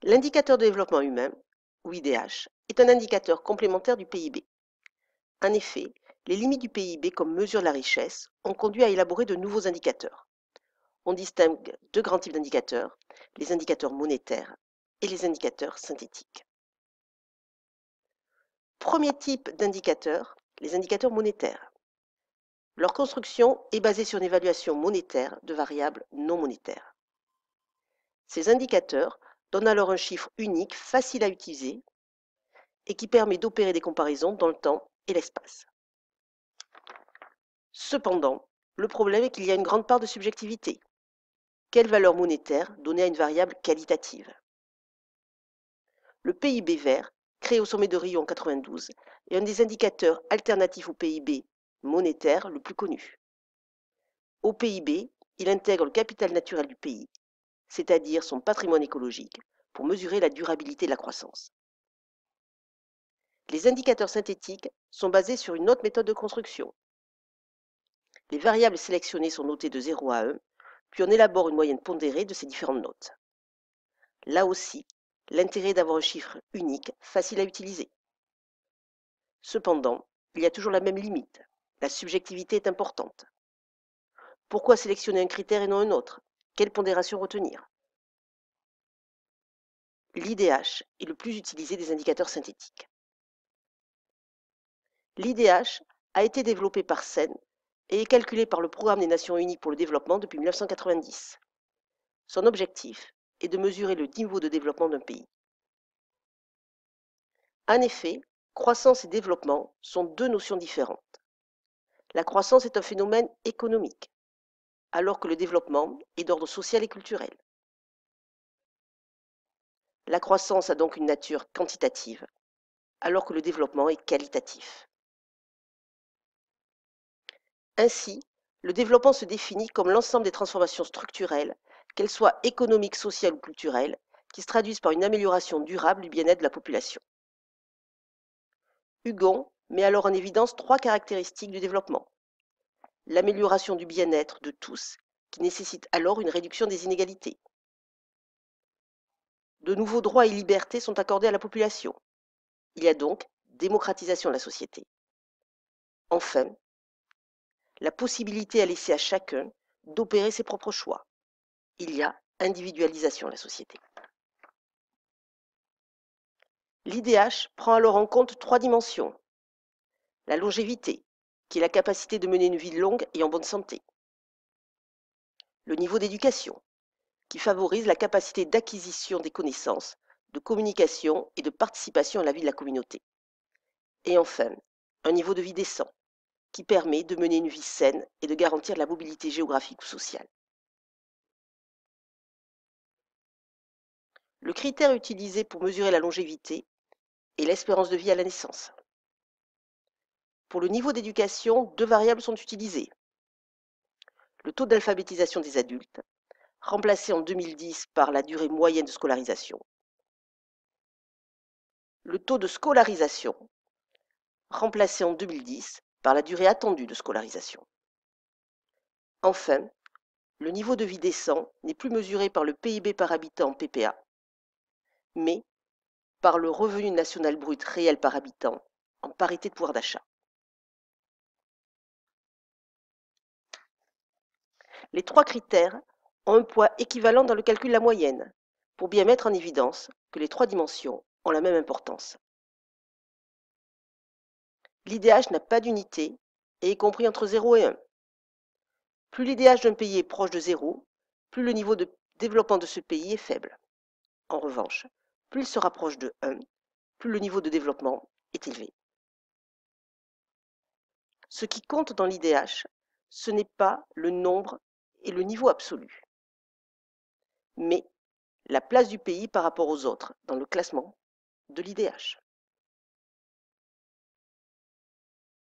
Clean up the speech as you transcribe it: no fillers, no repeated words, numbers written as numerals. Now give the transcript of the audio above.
L'indicateur de développement humain, ou IDH, est un indicateur complémentaire du PIB. En effet, les limites du PIB comme mesure de la richesse ont conduit à élaborer de nouveaux indicateurs. On distingue deux grands types d'indicateurs, les indicateurs monétaires et les indicateurs synthétiques. Premier type d'indicateur, les indicateurs monétaires. Leur construction est basée sur une évaluation monétaire de variables non monétaires. Ces indicateurs donnent alors un chiffre unique facile à utiliser et qui permet d'opérer des comparaisons dans le temps et l'espace. Cependant, le problème est qu'il y a une grande part de subjectivité. Quelle valeur monétaire donner à une variable qualitative? Le PIB vert, créé au sommet de Rio en 1992, est un des indicateurs alternatifs au PIB monétaire le plus connu. Au PIB, il intègre le capital naturel du pays, c'est-à-dire son patrimoine écologique, pour mesurer la durabilité de la croissance. Les indicateurs synthétiques sont basés sur une autre méthode de construction. Les variables sélectionnées sont notées de 0 à 1, puis on élabore une moyenne pondérée de ces différentes notes. Là aussi, l'intérêt d'avoir un chiffre unique, facile à utiliser. Cependant, il y a toujours la même limite. La subjectivité est importante. Pourquoi sélectionner un critère et non un autre? Quelle pondération retenir? L'IDH est le plus utilisé des indicateurs synthétiques. L'IDH a été développé par CEN et est calculé par le Programme des Nations Unies pour le développement depuis 1990. Son objectif est de mesurer le niveau de développement d'un pays. En effet, croissance et développement sont deux notions différentes. La croissance est un phénomène économique, alors que le développement est d'ordre social et culturel. La croissance a donc une nature quantitative, alors que le développement est qualitatif. Ainsi, le développement se définit comme l'ensemble des transformations structurelles, qu'elles soient économiques, sociales ou culturelles, qui se traduisent par une amélioration durable du bien-être de la population. Hugon met alors en évidence trois caractéristiques du développement. L'amélioration du bien-être de tous, qui nécessite alors une réduction des inégalités. De nouveaux droits et libertés sont accordés à la population. Il y a donc démocratisation de la société. Enfin, la possibilité à laisser à chacun d'opérer ses propres choix. Il y a individualisation de la société. L'IDH prend alors en compte trois dimensions. La longévité, qui est la capacité de mener une vie longue et en bonne santé. Le niveau d'éducation, qui favorise la capacité d'acquisition des connaissances, de communication et de participation à la vie de la communauté. Et enfin, un niveau de vie décent, qui permet de mener une vie saine et de garantir la mobilité géographique ou sociale. Le critère utilisé pour mesurer la longévité est l'espérance de vie à la naissance. Pour le niveau d'éducation, deux variables sont utilisées. Le taux d'alphabétisation des adultes, remplacé en 2010 par la durée moyenne de scolarisation. Le taux de scolarisation, remplacé en 2010 par la durée attendue de scolarisation. Enfin, le niveau de vie décent n'est plus mesuré par le PIB par habitant PPA, mais par le revenu national brut réel par habitant en parité de pouvoir d'achat. Les trois critères ont un poids équivalent dans le calcul de la moyenne, pour bien mettre en évidence que les trois dimensions ont la même importance. L'IDH n'a pas d'unité et est compris entre 0 et 1. Plus l'IDH d'un pays est proche de 0, plus le niveau de développement de ce pays est faible. En revanche, plus il se rapproche de 1, plus le niveau de développement est élevé. Ce qui compte dans l'IDH, ce n'est pas le nombre et le niveau absolu, mais la place du pays par rapport aux autres dans le classement de l'IDH.